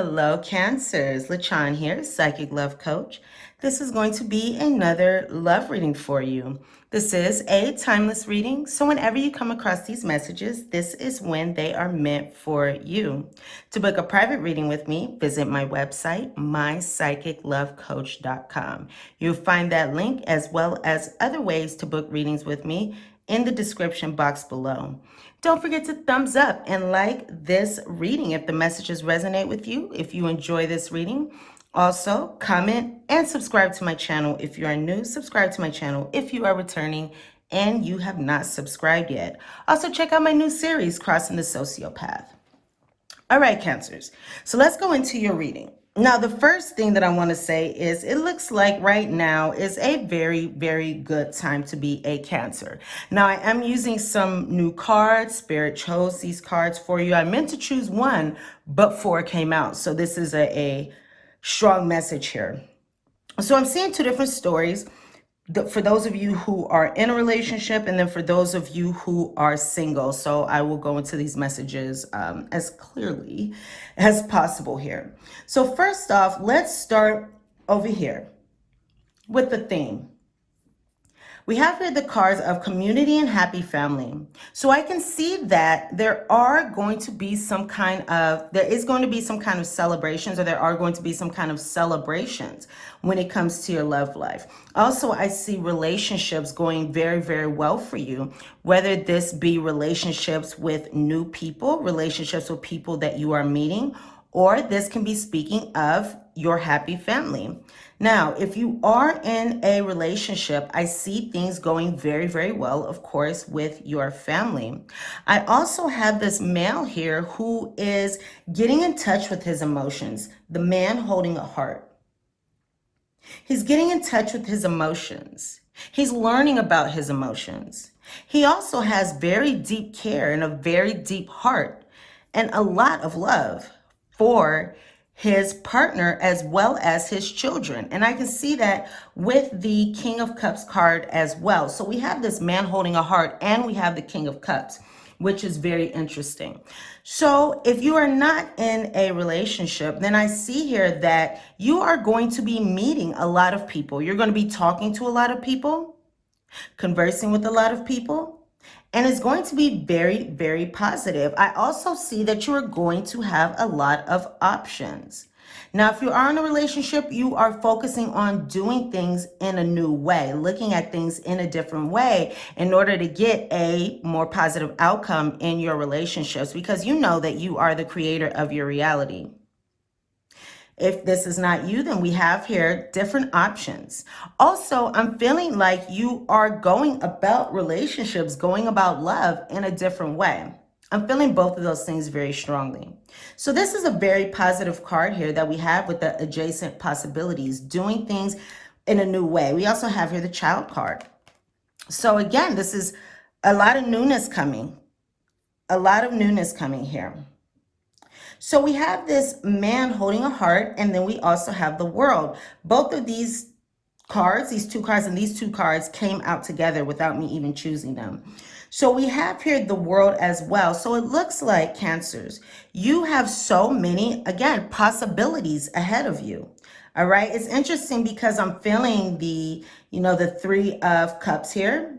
Hello, Cancers. LaChan here, Psychic Love Coach. This is going to be another love reading for you. This is a timeless reading, so whenever you come across these messages, this is when they are meant for you. To book a private reading with me, visit my website, mypsychiclovecoach.com. You'll find that link as well as other ways to book readings with me in the description box below. Don't forget to thumbs up and like this reading if the messages resonate with you, if you enjoy this reading. Also, comment and subscribe to my channel. If you are new, subscribe to my channel if you are returning and you have not subscribed yet. Also, check out my new series, Crossing the Sociopath. All right, Cancers. So let's go into your reading. Now, the first thing that I want to say is it looks like right now is a very, very good time to be a Cancer. Now, I am using some new cards. Spirit chose these cards for you. I meant to choose one, but four came out. So this is a strong message here. So I'm seeing two different stories. For those of you who are in a relationship, and then for those of you who are single. So I will go into these messages as clearly as possible here. So first off, let's start over here with the theme. We have here the cards of community and happy family. So I can see that there is going to be some kind of celebrations, or there are going to be some kind of celebrations when it comes to your love life. Also, I see relationships going very, very well for you, whether this be relationships with new people, relationships with people that you are meeting, or this can be speaking of your happy family. Now, if you are in a relationship, I see things going very, very well, of course, with your family. I also have this male here who is getting in touch with his emotions, the man holding a heart. He's getting in touch with his emotions. He's learning about his emotions. He also has very deep care and a very deep heart and a lot of love for his partner as well as his children. And I can see that with the King of Cups card as well. So we have this man holding a heart and we have the King of Cups, which is very interesting. So if you are not in a relationship, then I see here that you are going to be meeting a lot of people. You're going to be talking to a lot of people, conversing with a lot of people. And it's going to be very, very positive. I also see that you are going to have a lot of options. Now, if you are in a relationship, you are focusing on doing things in a new way, looking at things in a different way in order to get a more positive outcome in your relationships, because you know that you are the creator of your reality. If this is not you, then we have here different options. Also, I'm feeling like you are going about relationships, going about love in a different way. I'm feeling both of those things very strongly. So this is a very positive card here that we have with the adjacent possibilities, doing things in a new way. We also have here the Child card. So again, this is a lot of newness coming. A lot of newness coming here. So we have this man holding a heart, and then we also have the World. Both of these cards, these two cards and these two cards came out together without me even choosing them. So we have here the World as well. So it looks like, Cancers, you have so many, again, possibilities ahead of you. All right. It's interesting because I'm feeling the Three of Cups here,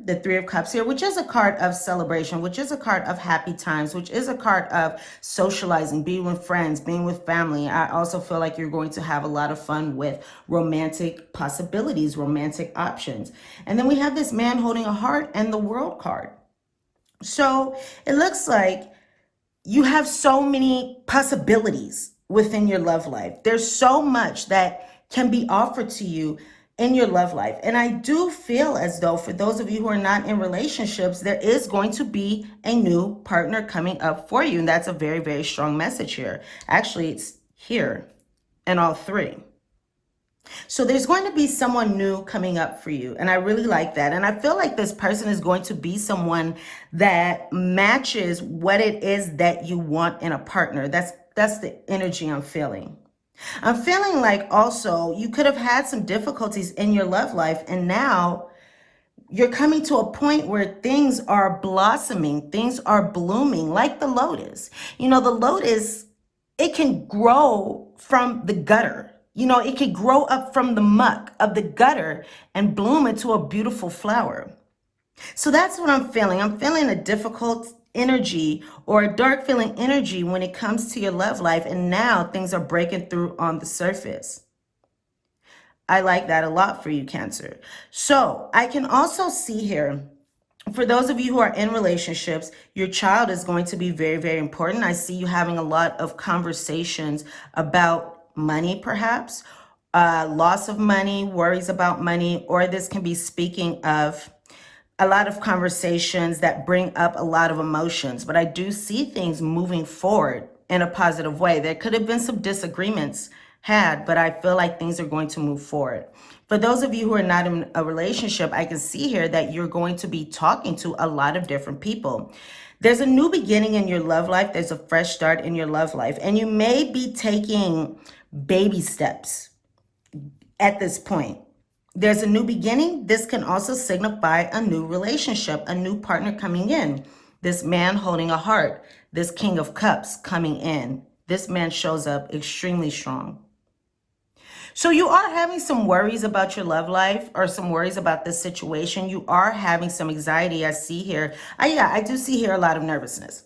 which is a card of celebration, which is a card of happy times, which is a card of socializing, being with friends, being with family. I also feel like you're going to have a lot of fun with romantic possibilities, romantic options. And then we have this man holding a heart and the World card. So it looks like you have so many possibilities within your love life. There's so much that can be offered to you in your love life. And I do feel as though for those of you who are not in relationships, there is going to be a new partner coming up for you. And that's a very, very strong message here. Actually, it's here in all three. So there's going to be someone new coming up for you. And I really like that. And I feel like this person is going to be someone that matches what it is that you want in a partner. That's the energy I'm feeling. I'm feeling like also you could have had some difficulties in your love life, and now you're coming to a point where things are blossoming, things are blooming like the lotus. The lotus, it can grow from the gutter. You know, it could grow up from the muck of the gutter and bloom into a beautiful flower. So that's what I'm feeling. I'm feeling a difficult energy or a dark feeling energy when it comes to your love life. And now things are breaking through on the surface. I like that a lot for you, Cancer. So I can also see here, for those of you who are in relationships, your child is going to be very, very important. I see you having a lot of conversations about money, perhaps, loss of money, worries about money, or this can be speaking of a lot of conversations that bring up a lot of emotions. But I do see things moving forward in a positive way. There could have been some disagreements had, but I feel like things are going to move forward. For those of you who are not in a relationship, I can see here that you're going to be talking to a lot of different people. There's a new beginning in your love life. There's a fresh start in your love life. And you may be taking baby steps at this point. There's a new beginning. This can also signify a new relationship, a new partner coming in. This man holding a heart, this King of Cups coming in. This man shows up extremely strong. So you are having some worries about your love life or some worries about this situation. You are having some anxiety. I see here. I do see here a lot of nervousness.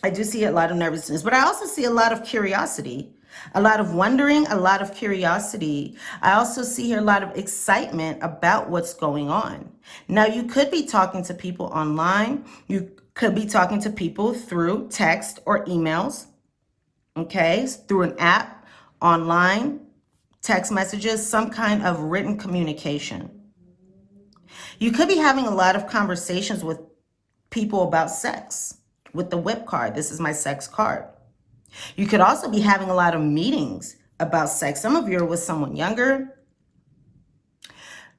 I do see a lot of nervousness, but I also see a lot of curiosity, a lot of wondering, a lot of curiosity. I also see here a lot of excitement about what's going on. Now, you could be talking to people online. You could be talking to people through text or emails, okay, through an app, online, text messages, some kind of written communication. You could be having a lot of conversations with people about sex with the whip card. This is my sex card. You could also be having a lot of meetings about sex. Some of you are with someone younger.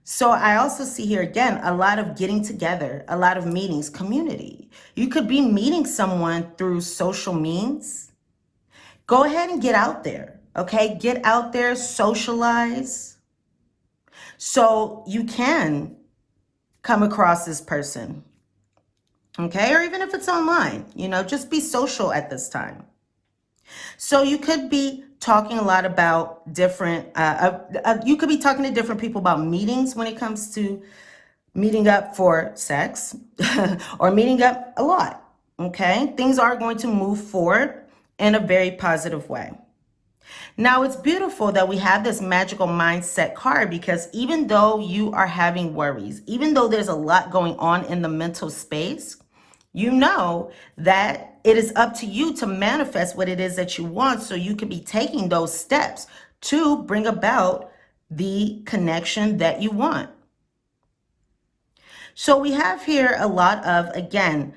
So I also see here again, a lot of getting together, a lot of meetings, community. You could be meeting someone through social means. Go ahead and get out there, okay? Get out there, socialize. So you can come across this person, okay? Or even if it's online, you know, just be social at this time. So you could be talking a lot about different, you could be talking to different people about meetings when it comes to meeting up for sex or meeting up a lot, okay? Things are going to move forward in a very positive way. Now, it's beautiful that we have this magical mindset card because even though you are having worries, even though there's a lot going on in the mental space, you know that it is up to you to manifest what it is that you want, so you could be taking those steps to bring about the connection that you want. So we have here a lot of, again,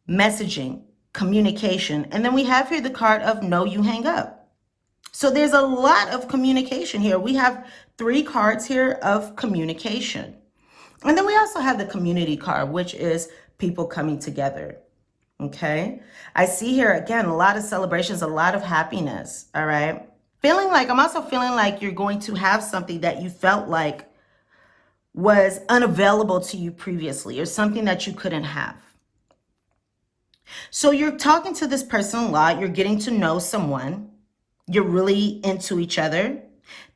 messaging, communication, and then we have here the card of no, you hang up. So there's a lot of communication here. We have 3 cards here of communication. And then we also have the community card, which is people coming together, okay? I see here, again, a lot of celebrations, a lot of happiness, all right? I'm also feeling like you're going to have something that you felt like was unavailable to you previously or something that you couldn't have. So you're talking to this person a lot. You're getting to know someone. You're really into each other.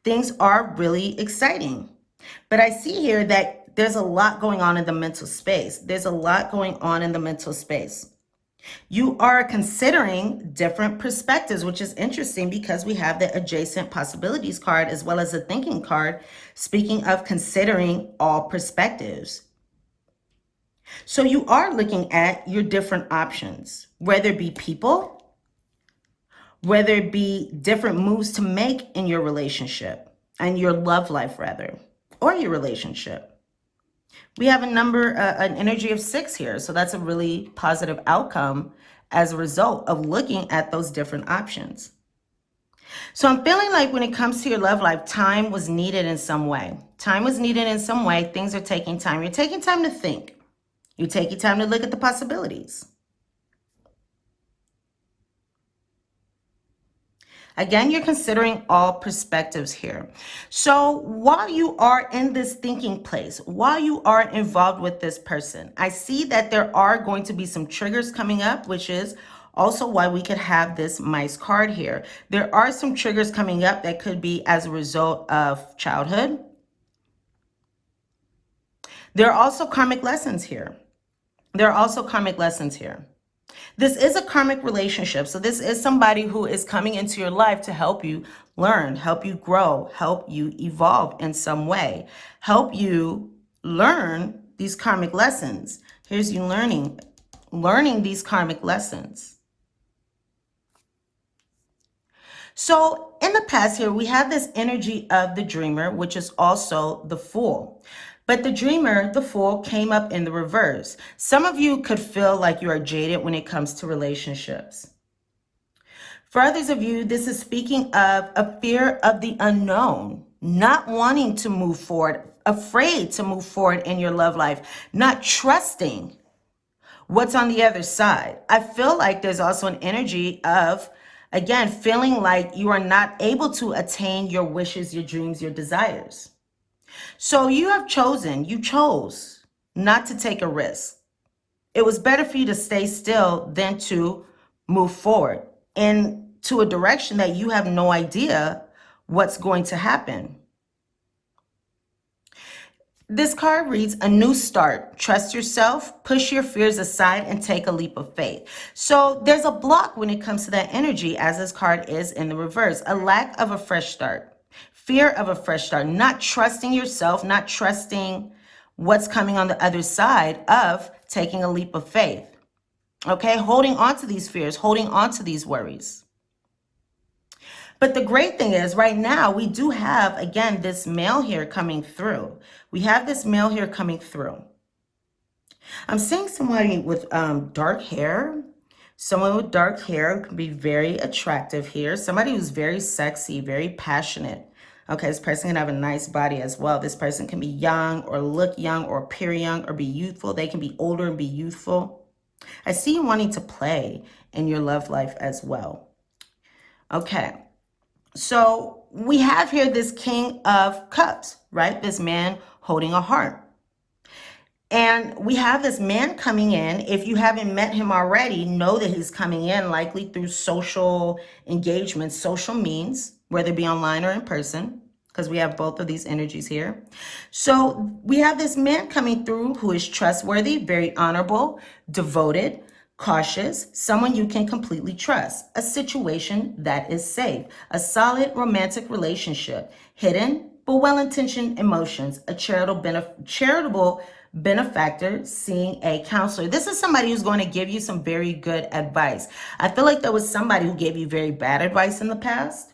Things are really exciting. But I see here that there's a lot going on in the mental space. There's a lot going on in the mental space. You are considering different perspectives, which is interesting because we have the adjacent possibilities card as well as the thinking card, speaking of considering all perspectives. So you are looking at your different options, whether it be people, whether it be different moves to make in your relationship and your love life rather, or your relationship. We have an energy of 6 here. So that's a really positive outcome as a result of looking at those different options. So I'm feeling like when it comes to your love life, time was needed in some way. Time was needed in some way. Things are taking time. You're taking time to think. You're taking time to look at the possibilities. Again, you're considering all perspectives here. So while you are in this thinking place, while you are involved with this person, I see that there are going to be some triggers coming up, which is Also, why we could have this mice card here. There are some triggers coming up that could be as a result of childhood. There are also karmic lessons here. There are also karmic lessons here. This is a karmic relationship. So this is somebody who is coming into your life to help you learn, help you grow, help you evolve in some way, help you learn these karmic lessons. Here's you learning these karmic lessons. So in the past here, we have this energy of the dreamer, which is also the fool. But the dreamer, the fool, came up in the reverse. Some of you could feel like you are jaded when it comes to relationships. For others of you, this is speaking of a fear of the unknown, not wanting to move forward, afraid to move forward in your love life, not trusting what's on the other side. I feel like there's also an energy of, again, feeling like you are not able to attain your wishes, your dreams, your desires. So you chose not to take a risk. It was better for you to stay still than to move forward into a direction that you have no idea what's going to happen. This card reads, a new start. Trust yourself, push your fears aside, and take a leap of faith. So there's a block when it comes to that energy, as this card is in the reverse. A lack of a fresh start. Fear of a fresh start. Not trusting yourself, not trusting what's coming on the other side of taking a leap of faith. Okay? Holding on to these fears, holding on to these worries. But the great thing is right now we do have, again, this male here coming through. We have this male here coming through. I'm seeing somebody with dark hair. Someone with dark hair can be very attractive here. Somebody who's very sexy, very passionate. Okay, this person can have a nice body as well. This person can be young or look young or appear young or be youthful. They can be older and be youthful. I see you wanting to play in your love life as well. Okay. So we have here this King of Cups, right? This man holding a heart. And we have this man coming in. If you haven't met him already, know that he's coming in likely through social engagement, social means, whether it be online or in person, because we have both of these energies here. So we have this man coming through who is trustworthy, very honorable, devoted, cautious, someone you can completely trust, a situation that is safe, a solid romantic relationship, hidden but well-intentioned emotions, a charitable benefactor, seeing a counselor. This is somebody who's going to give you some very good advice. I feel like there was somebody who gave you very bad advice in the past.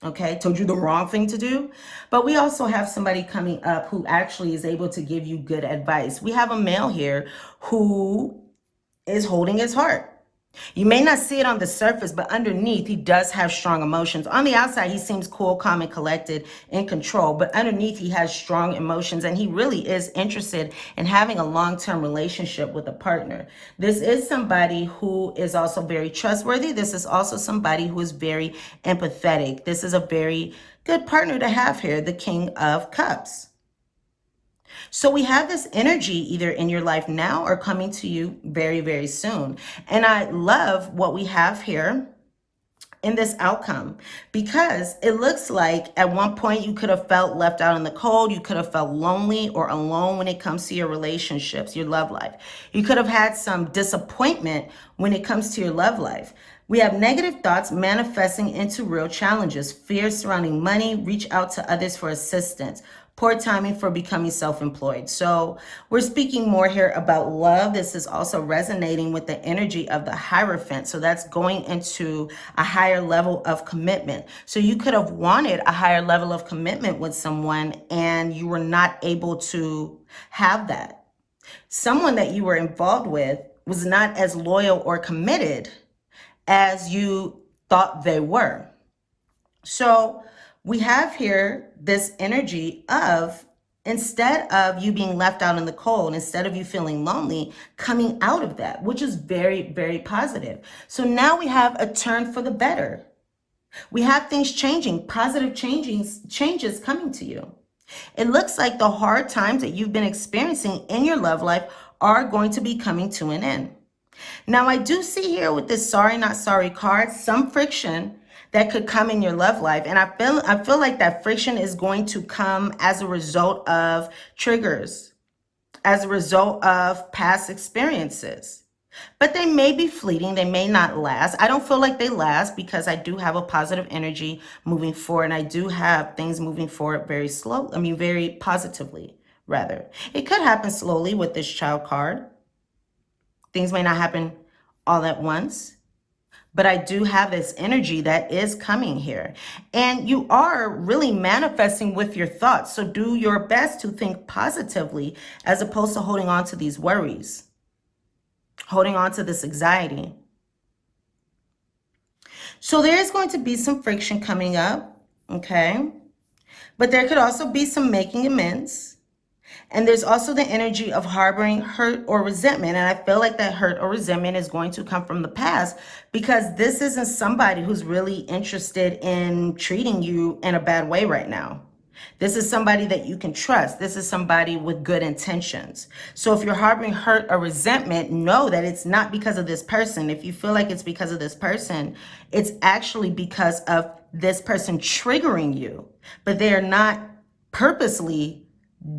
Okay, told you the wrong thing to do. But we also have somebody coming up who actually is able to give you good advice. We have a male here who is holding his heart. You may not see it on the surface, but underneath, he does have strong emotions. On the outside, he seems cool, calm, and collected, in control. But underneath, he has strong emotions, and he really is interested in having a long-term relationship with a partner. This is somebody who is also very trustworthy. This is also somebody who is very empathetic. This is a very good partner to have here, the King of Cups. So we have this energy either in your life now or coming to you very, very soon. And I love what we have here in this outcome, because it looks like at one point you could have felt left out in the cold. You could have felt lonely or alone when it comes to your relationships, your love life. You could have had some disappointment when it comes to your love life. We have negative thoughts manifesting into real challenges, fears surrounding money, reach out to others for assistance, poor timing for becoming self-employed. So we're speaking more here about love. This is also resonating with the energy of the Hierophant. So that's going into a higher level of commitment. So you could have wanted a higher level of commitment with someone and you were not able to have that. Someone that you were involved with was not as loyal or committed as you thought they were. So we have here this energy of, instead of you being left out in the cold, instead of you feeling lonely, coming out of that, which is very, very positive. So now we have a turn for the better. We have things changing, positive changes coming to you. It looks like the hard times that you've been experiencing in your love life are going to be coming to an end. Now, I do see here with this sorry, not sorry card, some friction that could come in your love life. And I feel like that friction is going to come as a result of triggers, as a result of past experiences. But they may be fleeting. They may not last. I don't feel like they last because I do have a positive energy moving forward. And I do have things moving forward very slow. I mean, very positively, rather. It could happen slowly with this child card. Things may not happen all at once. But I do have this energy that is coming here. And you are really manifesting with your thoughts. So do your best to think positively as opposed to holding on to these worries, holding on to this anxiety. So there is going to be some friction coming up, okay? But there could also be some making amends. And there's also the energy of harboring hurt or resentment. And I feel like that hurt or resentment is going to come from the past because this isn't somebody who's really interested in treating you in a bad way right now. This is somebody that you can trust. This is somebody with good intentions. So if you're harboring hurt or resentment, know that it's not because of this person. If you feel like it's because of this person, it's actually because of this person triggering you. But they are not purposely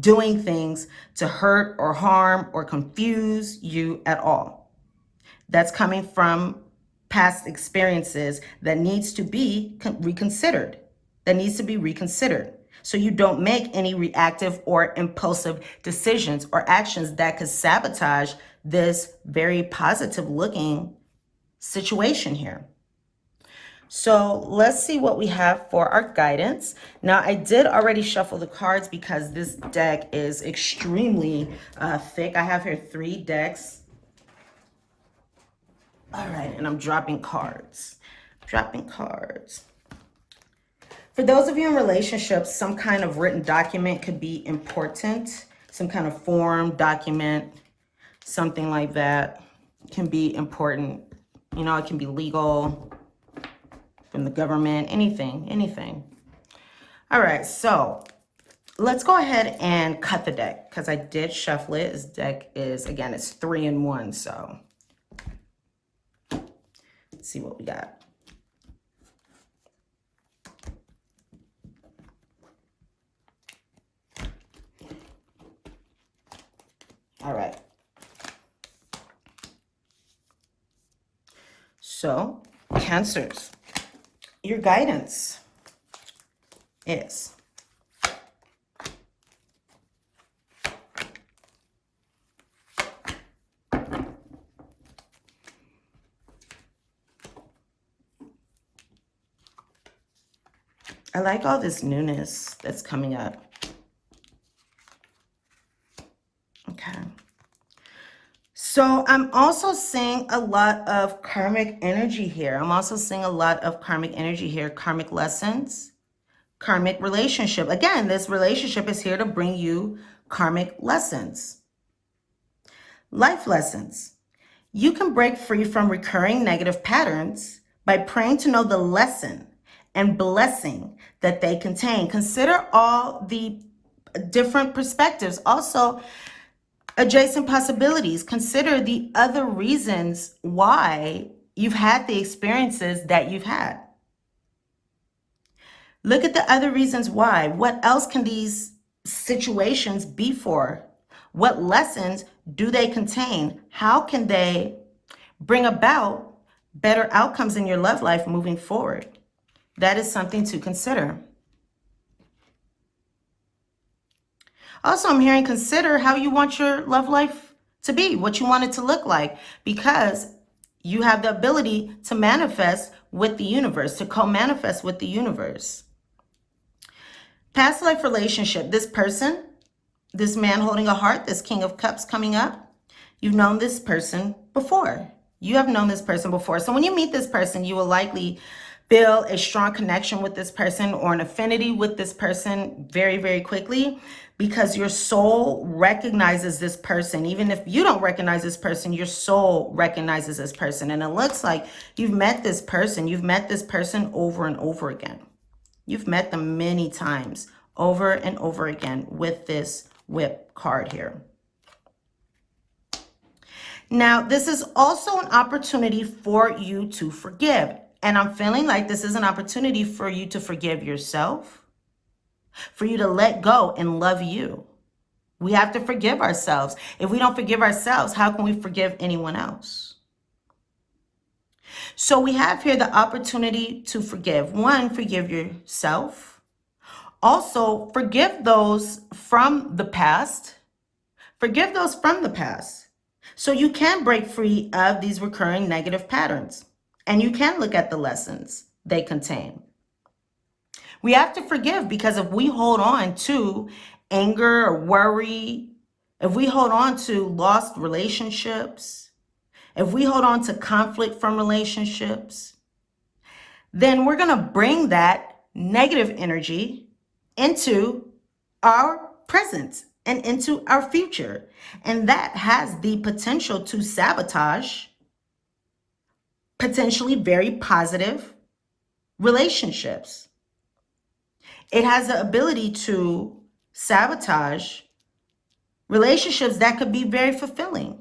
doing things to hurt or harm or confuse you at all. That's coming from past experiences that needs to be reconsidered. So you don't make any reactive or impulsive decisions or actions that could sabotage this very positive looking situation here. So let's see what we have for our guidance. Now, I did already shuffle the cards because this deck is extremely thick. I have here 3 decks. All right, and I'm dropping cards. For those of you in relationships, some kind of written document could be important. Some kind of form, document, something like that can be important. You know, it can be legal, from the government, anything. All right, so let's go ahead and cut the deck because I did shuffle it. This deck is, again, it's 3 in 1, so let's see what we got. All right. So, Cancers. Your guidance is I like all this newness that's coming up. Okay. So I'm also seeing a lot of karmic energy here. Karmic lessons, karmic relationship. Again, this relationship is here to bring you karmic lessons. Life lessons. You can break free from recurring negative patterns by praying to know the lesson and blessing that they contain. Consider all the different perspectives. Also, adjacent possibilities. Consider the other reasons why you've had the experiences that you've had. Look at the other reasons why. What else can these situations be for? What lessons do they contain? How can they bring about better outcomes in your love life moving forward? That is something to consider. Also, I'm hearing consider how you want your love life to be, what you want it to look like, because you have the ability to manifest with the universe, to co-manifest with the universe. Past life relationship, this person, this man holding a heart, this King of Cups coming up, you've known this person before. You have known this person before. So when you meet this person, you will likely feel a strong connection with this person or an affinity with this person very, very quickly because your soul recognizes this person. Even if you don't recognize this person, your soul recognizes this person. And it looks like you've met this person. You've met this person over and over again. You've met them many times over and over again with this whip card here. Now, this is also an opportunity for you to forgive. And I'm feeling like this is an opportunity for you to forgive yourself, for you to let go and love you. We have to forgive ourselves. If we don't forgive ourselves, how can we forgive anyone else? So we have here the opportunity to forgive. One, forgive yourself. Also, forgive those from the past. Forgive those from the past. So you can break free of these recurring negative patterns. And you can look at the lessons they contain. We have to forgive because if we hold on to anger or worry, if we hold on to lost relationships, if we hold on to conflict from relationships, then we're going to bring that negative energy into our present and into our future. And that has the potential to sabotage potentially very positive relationships. It has the ability to sabotage relationships that could be very fulfilling.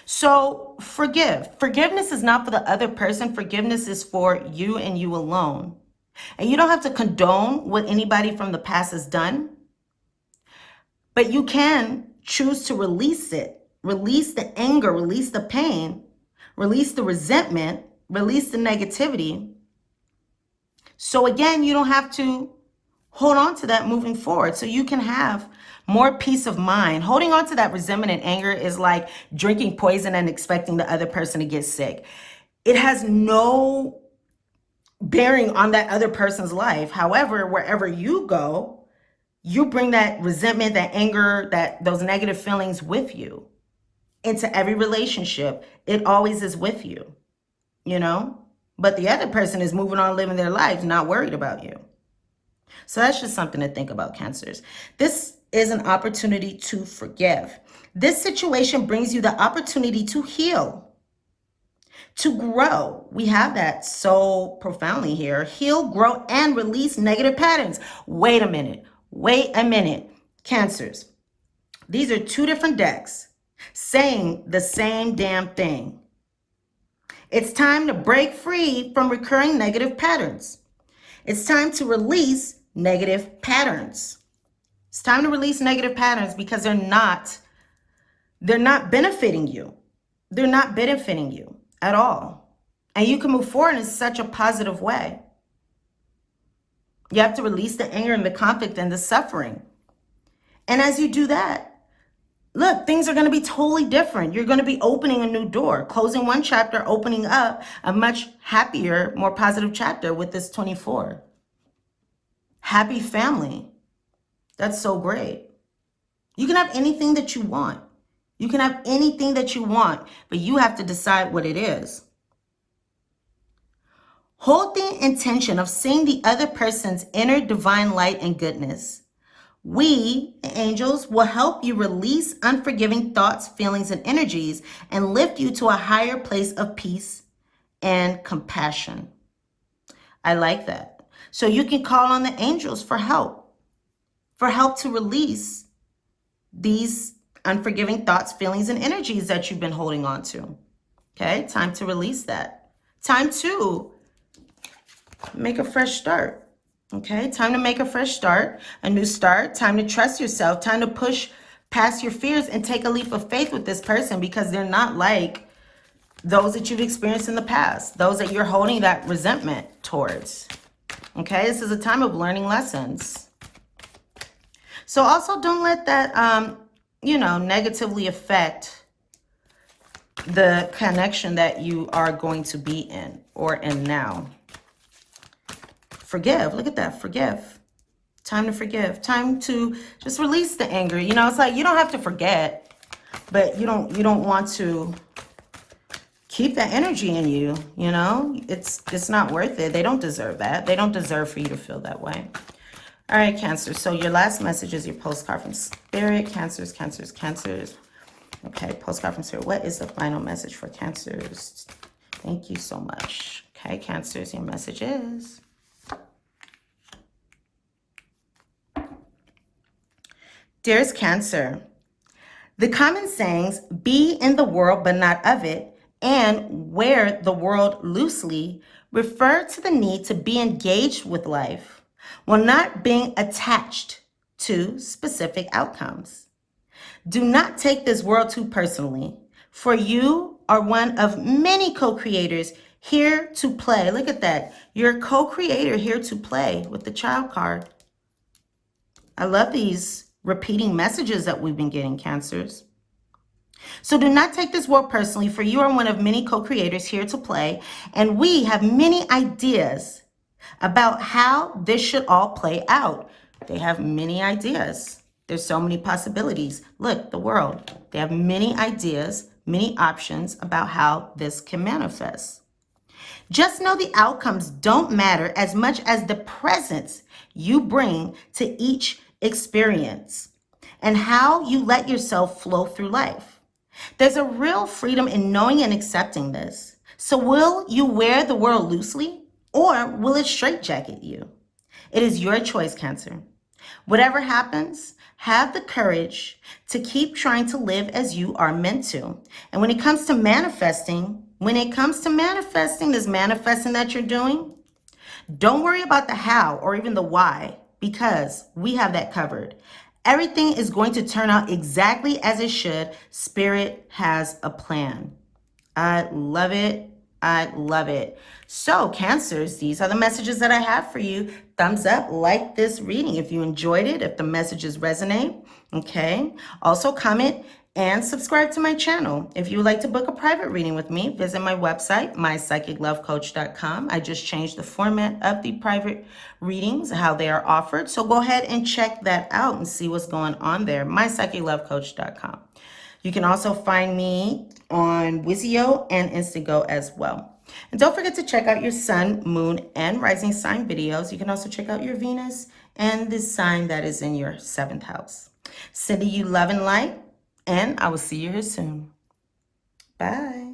So forgive. Forgiveness is not for the other person. Forgiveness is for you and you alone. And you don't have to condone what anybody from the past has done, but you can choose to release it. Release the anger, release the pain, release the resentment, release the negativity. So again, you don't have to hold on to that moving forward. So you can have more peace of mind. Holding on to that resentment and anger is like drinking poison and expecting the other person to get sick. It has no bearing on that other person's life. However, wherever you go, you bring that resentment, that anger, those negative feelings with you into every relationship. It always is with you, you know? But the other person is moving on, living their lives, not worried about you. So that's just something to think about, Cancers. This is an opportunity to forgive. This situation brings you the opportunity to heal, to grow. We have that so profoundly here. Heal, grow, and release negative patterns. Wait a minute. Cancers. These are two different decks saying the same damn thing. It's time to break free from recurring negative patterns. It's time to release negative patterns. It's time to release negative patterns because they're not benefiting you. They're not benefiting you at all. And you can move forward in such a positive way. You have to release the anger and the conflict and the suffering. And as you do that, look, things are going to be totally different. You're going to be opening a new door, closing one chapter, opening up a much happier, more positive chapter with this 24. Happy family. That's so great. You can have anything that you want. You can have anything that you want, but you have to decide what it is. Hold the intention of seeing the other person's inner divine light and goodness. We, the angels, will help you release unforgiving thoughts, feelings, and energies and lift you to a higher place of peace and compassion. I like that. So you can call on the angels for help to release these unforgiving thoughts, feelings, and energies that you've been holding on to. Okay, time to release that. Time to make a fresh start. Okay, time to make a fresh start, a new start. Time to trust yourself. Time to push past your fears and take a leap of faith with this person because they're not like those that you've experienced in the past, those that you're holding that resentment towards. Okay, this is a time of learning lessons. So also don't let that, negatively affect the connection that you are going to be in or in now. Forgive. Look at that. Forgive. Time to forgive. Time to just release the anger. It's like you don't have to forget, but you don't want to keep that energy in you. It's not worth it. They don't deserve that. They don't deserve for you to feel that way. All right, Cancer. So your last message is your postcard from Spirit. Cancers. Okay, postcard from Spirit. What is the final message for Cancers? Thank you so much. Okay, Cancers, your message is... Dearest Cancer, The common sayings, be in the world but not of it, and wear the world loosely, refer to the need to be engaged with life while not being attached to specific outcomes. Do not take this world too personally, for you are one of many co-creators here to play. Look at that. You're a co-creator here to play with the child card. I love these repeating messages that we've been getting, Cancers. So do not take this world personally, for you are one of many co-creators here to play, and we have many ideas about how this should all play out. They have many ideas. There's so many possibilities. Look, the world. They have many ideas, many options about how this can manifest. Just know the outcomes don't matter as much as the presence you bring to each experience and how you let yourself flow through life. There's a real freedom in knowing and accepting this. So will you wear the world loosely, or will it straitjacket you? It is your choice, Cancer. Whatever happens, have the courage to keep trying to live as you are meant to. And when it comes to manifesting, this manifesting that you're doing, don't worry about the how or even the why, because we have that covered. Everything is going to turn out exactly as it should. Spirit has a plan. I love it. I love it. So, Cancers, these are the messages that I have for you. Thumbs up, like this reading if you enjoyed it, if the messages resonate. Okay. Also, comment and subscribe to my channel. If you would like to book a private reading with me, visit my website, mypsychiclovecoach.com. I just changed the format of the private readings, how they are offered. So go ahead and check that out and see what's going on there, mypsychiclovecoach.com. You can also find me on Wizio and Instago as well. And don't forget to check out your sun, moon, and rising sign videos. You can also check out your Venus and the sign that is in your 7th house. Sending you love and light, and I will see you here soon. Bye.